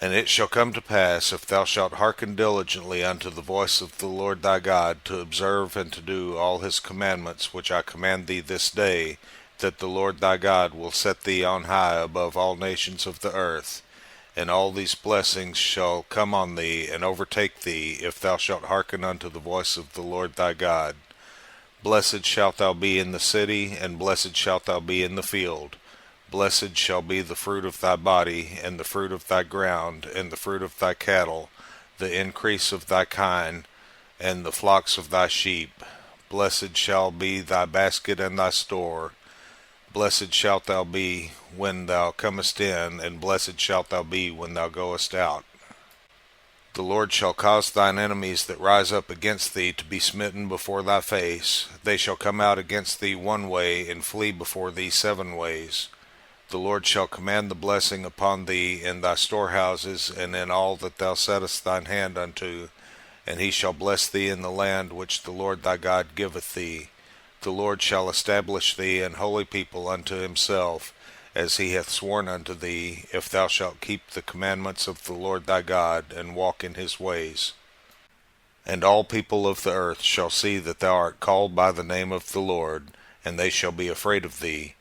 And it shall come to pass, if thou shalt hearken diligently unto the voice of the Lord thy God, to observe and to do all his commandments which I command thee this day, that the Lord thy God will set thee on high above all nations of the earth. And all these blessings shall come on thee and overtake thee, if thou shalt hearken unto the voice of the Lord thy God. Blessed shalt thou be in the city, and blessed shalt thou be in the field. Blessed shall be the fruit of thy body, and the fruit of thy ground, and the fruit of thy cattle, the increase of thy kine, and the flocks of thy sheep. Blessed shall be thy basket and thy store. Blessed shalt thou be when thou comest in, and blessed shalt thou be when thou goest out. The Lord shall cause thine enemies that rise up against thee to be smitten before thy face. They shall come out against thee one way, and flee before thee 7 ways. The Lord shall command the blessing upon thee in thy storehouses, and in all that thou settest thine hand unto, and he shall bless thee in the land which the Lord thy God giveth thee. The Lord shall establish thee an holy people unto himself, as he hath sworn unto thee, if thou shalt keep the commandments of the Lord thy God, and walk in his ways. And all people of the earth shall see that thou art called by the name of the Lord, and they shall be afraid of thee.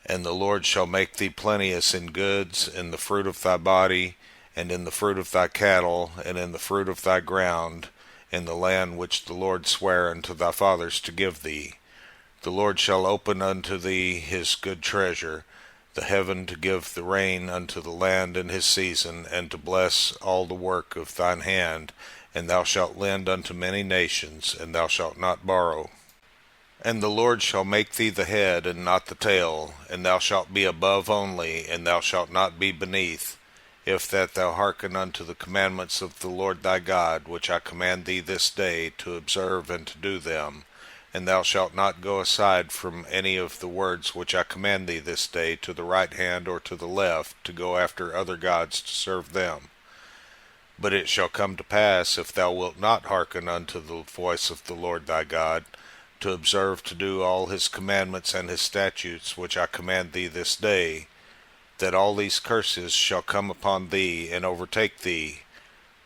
And the Lord shall make thee plenteous in goods, in the fruit of thy body, and in the fruit of thy cattle, and in the fruit of thy ground, in the land which the Lord sware unto thy fathers to give thee. The Lord shall open unto thee his good treasure, the heaven to give the rain unto the land in his season, and to bless all the work of thine hand. And thou shalt lend unto many nations, and thou shalt not borrow. And the Lord shall make thee the head and not the tail, and thou shalt be above only, and thou shalt not be beneath, if that thou hearken unto the commandments of the Lord thy God, which I command thee this day, to observe and to do them. And thou shalt not go aside from any of the words which I command thee this day, to the right hand or to the left, to go after other gods to serve them. But it shall come to pass, if thou wilt not hearken unto the voice of the Lord thy God, to observe to do all his commandments and his statutes which I command thee this day, that all these curses shall come upon thee and overtake thee.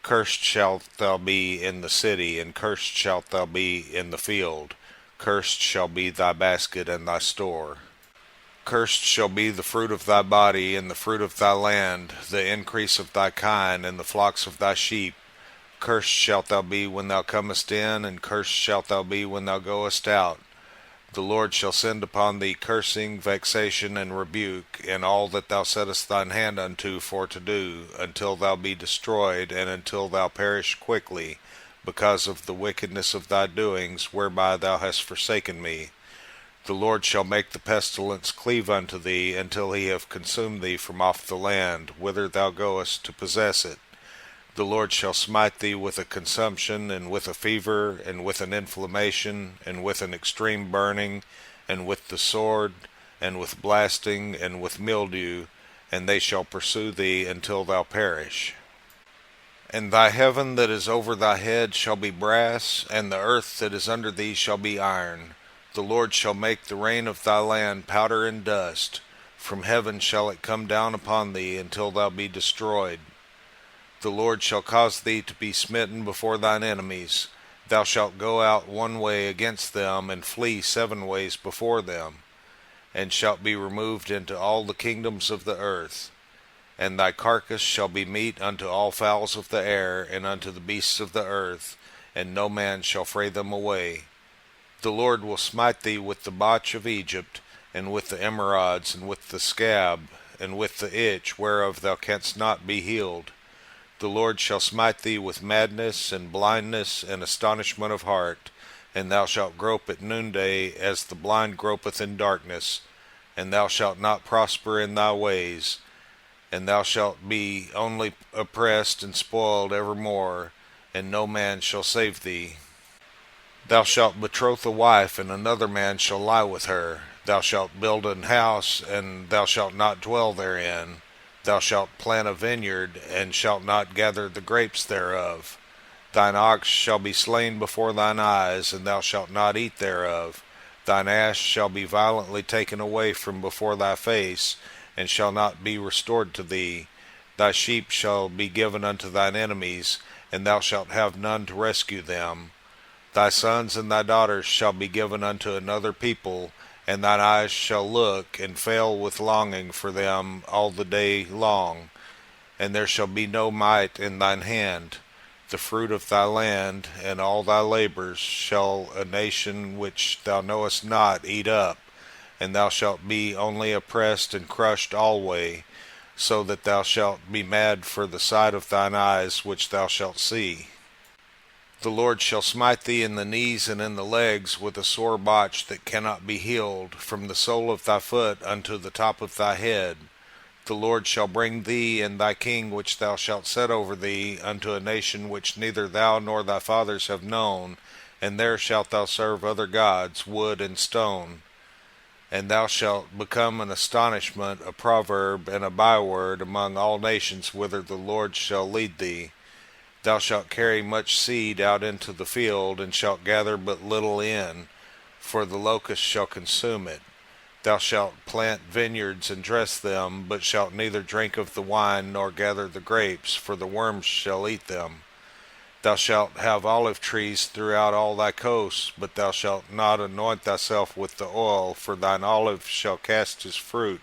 Cursed shalt thou be in the city, and cursed shalt thou be in the field. Cursed shall be thy basket and thy store. Cursed shall be the fruit of thy body, and the fruit of thy land, the increase of thy kine, and the flocks of thy sheep. Cursed shalt thou be when thou comest in, and cursed shalt thou be when thou goest out. The Lord shall send upon thee cursing, vexation, and rebuke, in all that thou settest thine hand unto for to do, until thou be destroyed, and until thou perish quickly, because of the wickedness of thy doings, whereby thou hast forsaken me. The Lord shall make the pestilence cleave unto thee, until he have consumed thee from off the land, whither thou goest to possess it. The Lord shall smite thee with a consumption, and with a fever, and with an inflammation, and with an extreme burning, and with the sword, and with blasting, and with mildew, and they shall pursue thee until thou perish. And thy heaven that is over thy head shall be brass, and the earth that is under thee shall be iron. The Lord shall make the rain of thy land powder and dust. From heaven shall it come down upon thee, until thou be destroyed. The Lord shall cause thee to be smitten before thine enemies. Thou shalt go out one way against them, and flee 7 ways before them, and shalt be removed into all the kingdoms of the earth. And thy carcass shall be meat unto all fowls of the air, and unto the beasts of the earth, and no man shall fray them away. The Lord will smite thee with the botch of Egypt, and with the emerods, and with the scab, and with the itch, whereof thou canst not be healed. The Lord shall smite thee with madness, and blindness, and astonishment of heart, and thou shalt grope at noonday, as the blind gropeth in darkness, and thou shalt not prosper in thy ways, and thou shalt be only oppressed and spoiled evermore, and no man shall save thee. Thou shalt betroth a wife, and another man shall lie with her. Thou shalt build an house, and thou shalt not dwell therein. Thou shalt plant a vineyard, and shalt not gather the grapes thereof. Thine ox shall be slain before thine eyes, and thou shalt not eat thereof. Thine ass shall be violently taken away from before thy face, and shall not be restored to thee. Thy sheep shall be given unto thine enemies, and thou shalt have none to rescue them. Thy sons and thy daughters shall be given unto another people, and thine eyes shall look and fail with longing for them all the day long. And there shall be no might in thine hand. The fruit of thy land and all thy labors shall a nation which thou knowest not eat up, and thou shalt be only oppressed and crushed alway, so that thou shalt be mad for the sight of thine eyes which thou shalt see. The Lord shall smite thee in the knees and in the legs with a sore botch that cannot be healed, from the sole of thy foot unto the top of thy head. The Lord shall bring thee and thy king which thou shalt set over thee unto a nation which neither thou nor thy fathers have known, and there shalt thou serve other gods, wood and stone. And thou shalt become an astonishment, a proverb, and a byword among all nations whither the Lord shall lead thee. Thou shalt carry much seed out into the field, and shalt gather but little in, for the locust shall consume it. Thou shalt plant vineyards and dress them, but shalt neither drink of the wine nor gather the grapes, for the worms shall eat them. Thou shalt have olive trees throughout all thy coasts, but thou shalt not anoint thyself with the oil, for thine olive shall cast his fruit.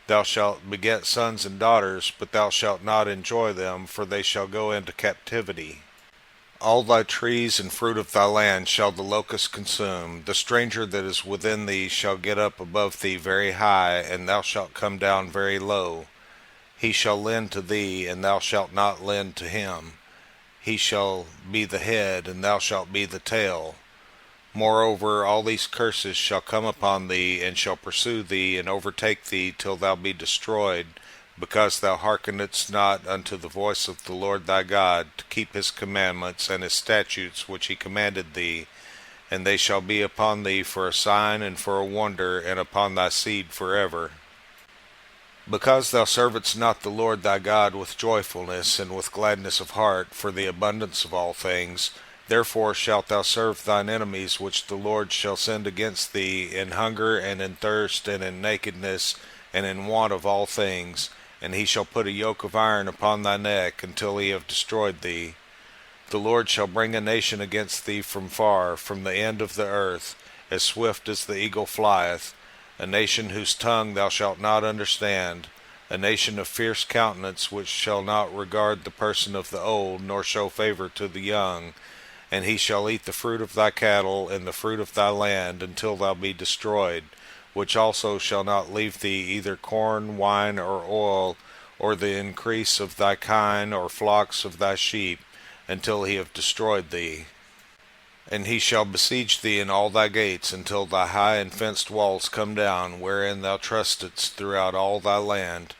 Thou shalt beget sons and daughters, but thou shalt not enjoy them, for they shall go into captivity. All thy trees and fruit of thy land shall the locust consume. The stranger that is within thee shall get up above thee very high, and thou shalt come down very low. He shall lend to thee, and thou shalt not lend to him. He shall be the head, and thou shalt be the tail. Moreover, all these curses shall come upon thee, and shall pursue thee, and overtake thee, till thou be destroyed, because thou hearkenedst not unto the voice of the Lord thy God, to keep his commandments and his statutes which he commanded thee. And they shall be upon thee for a sign and for a wonder, and upon thy seed forever. Because thou servedst not the Lord thy God with joyfulness and with gladness of heart, for the abundance of all things, therefore shalt thou serve thine enemies which the Lord shall send against thee, in hunger and in thirst and in nakedness and in want of all things, and he shall put a yoke of iron upon thy neck until he have destroyed thee. The Lord shall bring a nation against thee from far, from the end of the earth, as swift as the eagle flieth, a nation whose tongue thou shalt not understand, a nation of fierce countenance which shall not regard the person of the old, nor show favor to the young. And he shall eat the fruit of thy cattle and the fruit of thy land until thou be destroyed, which also shall not leave thee either corn, wine, or oil, or the increase of thy kine, or flocks of thy sheep, until he have destroyed thee. And he shall besiege thee in all thy gates, until thy high and fenced walls come down, wherein thou trustedst throughout all thy land.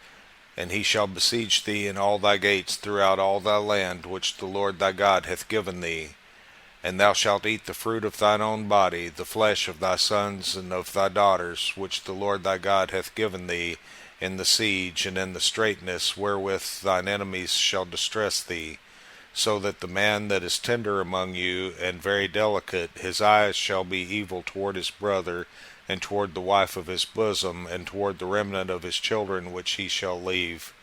And he shall besiege thee in all thy gates throughout all thy land, which the Lord thy God hath given thee. And thou shalt eat the fruit of thine own body, the flesh of thy sons and of thy daughters, which the Lord thy God hath given thee, in the siege and in the straitness wherewith thine enemies shall distress thee. So that the man that is tender among you, and very delicate, his eyes shall be evil toward his brother, and toward the wife of his bosom, and toward the remnant of his children which he shall leave,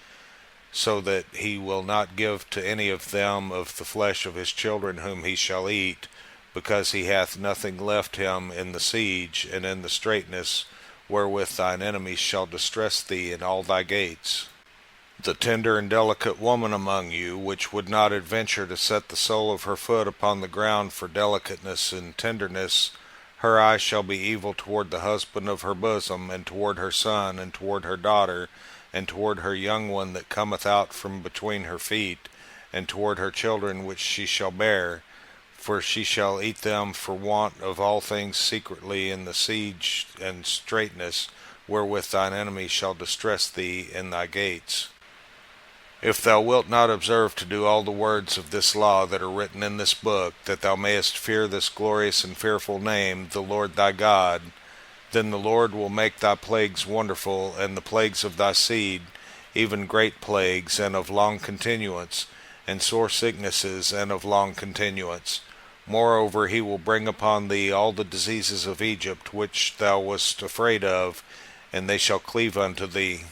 so that he will not give to any of them of the flesh of his children whom he shall eat, because he hath nothing left him in the siege and in the straitness wherewith thine enemies shall distress thee in all thy gates. The tender and delicate woman among you, which would not adventure to set the sole of her foot upon the ground for delicateness and tenderness, her eye shall be evil toward the husband of her bosom, and toward her son, and toward her daughter, and toward her young one that cometh out from between her feet, and toward her children which she shall bear, for she shall eat them for want of all things secretly in the siege and straitness wherewith thine enemies shall distress thee in thy gates. If thou wilt not observe to do all the words of this law that are written in this book, that thou mayest fear this glorious and fearful name, the Lord thy God, then the Lord will make thy plagues wonderful, and the plagues of thy seed, even great plagues, and of long continuance, and sore sicknesses, and of long continuance. Moreover, he will bring upon thee all the diseases of Egypt, which thou wast afraid of, and they shall cleave unto thee.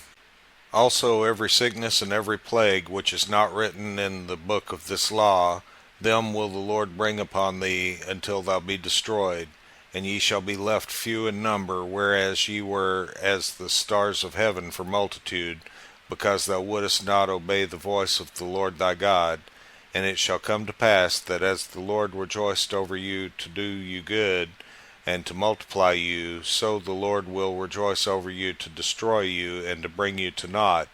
Also every sickness and every plague which is not written in the book of this law, them will the Lord bring upon thee until thou be destroyed, and ye shall be left few in number, whereas ye were as the stars of heaven for multitude, because thou wouldest not obey the voice of the Lord thy God. And it shall come to pass that as the Lord rejoiced over you to do you good, and to multiply you, so the Lord will rejoice over you to destroy you, and to bring you to naught,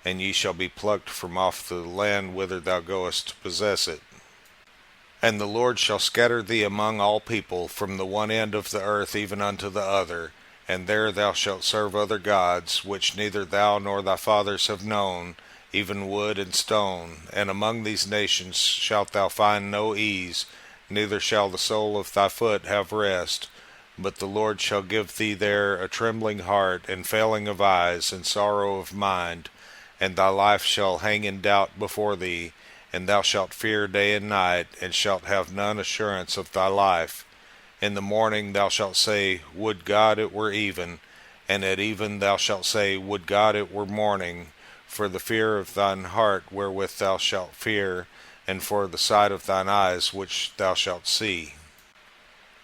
and ye shall be plucked from off the land whither thou goest to possess it. And the Lord shall scatter thee among all people, from the one end of the earth even unto the other, and there thou shalt serve other gods, which neither thou nor thy fathers have known, even wood and stone. And among these nations shalt thou find no ease, neither shall the sole of thy foot have rest. But the Lord shall give thee there a trembling heart, and failing of eyes, and sorrow of mind, and thy life shall hang in doubt before thee, and thou shalt fear day and night, and shalt have none assurance of thy life. In the morning thou shalt say, Would God it were even, and at even thou shalt say, Would God it were morning, for the fear of thine heart wherewith thou shalt fear, and for the sight of thine eyes which thou shalt see.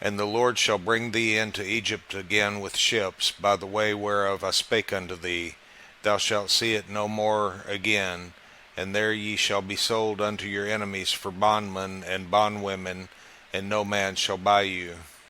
And the Lord shall bring thee into Egypt again with ships, by the way whereof I spake unto thee. Thou shalt see it no more again, and there ye shall be sold unto your enemies for bondmen and bondwomen, and no man shall buy you.